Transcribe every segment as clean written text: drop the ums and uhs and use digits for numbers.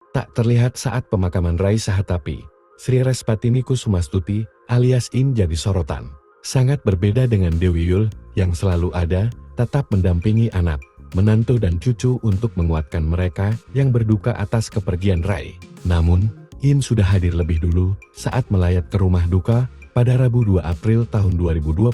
Tak terlihat saat pemakaman Rai Sahetapy, Sri Respatini Kusumastuti alias In jadi sorotan. Sangat berbeda dengan Dewi Yul yang selalu ada, tetap mendampingi anak, menantu dan cucu untuk menguatkan mereka yang berduka atas kepergian Rai. Namun, In sudah hadir lebih dulu saat melayat ke rumah duka pada Rabu 2 April tahun 2025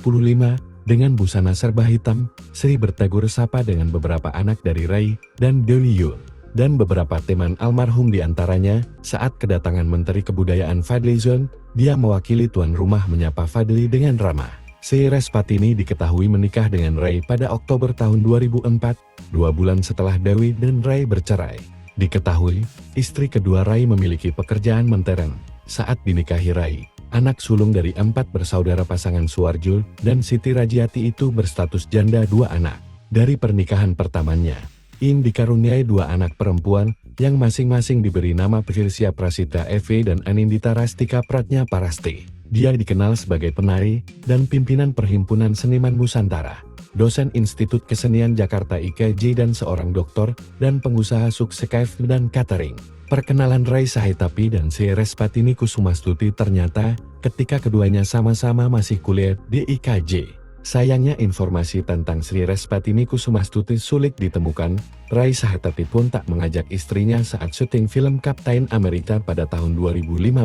dengan busana serba hitam. Sri bertegur sapa dengan beberapa anak dari Rai dan Dewi Yul dan beberapa teman almarhum diantaranya. Saat kedatangan Menteri Kebudayaan Fadly Zon, dia mewakili tuan rumah menyapa Fadly dengan ramah. Sri Respatini diketahui menikah dengan Rai pada Oktober tahun 2004, 2 bulan setelah Dewi dan Rai bercerai. Diketahui, istri kedua Rai memiliki pekerjaan mentereng. Saat dinikahi Rai, anak sulung dari 4 bersaudara pasangan Suarjo dan Siti Rajiati itu berstatus janda 2 anak. Dari pernikahan pertamanya, In dikaruniai 2 anak perempuan yang masing-masing diberi nama Firsia Prasita Eve dan Anindita Rastika Pratnya Parasti. Dia dikenal sebagai penari dan pimpinan Perhimpunan Seniman Nusantara, dosen Institut Kesenian Jakarta IKJ dan seorang doktor dan pengusaha sukses chef dan catering. Perkenalan Rai Sahetapy dan Sri Respatini Kusumastuti ternyata ketika keduanya sama-sama masih kuliah di IKJ. Sayangnya informasi tentang Sri Respatini Kusumastuti sulit ditemukan. Rai Sahetapy pun tak mengajak istrinya saat syuting film Kapten Amerika pada tahun 2015.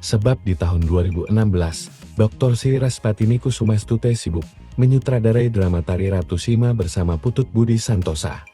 Sebab di tahun 2016, Dr. Sri Respatini Kusumastuti sibuk menyutradarai drama Tari Ratu Sima bersama Putut Budi Santosa.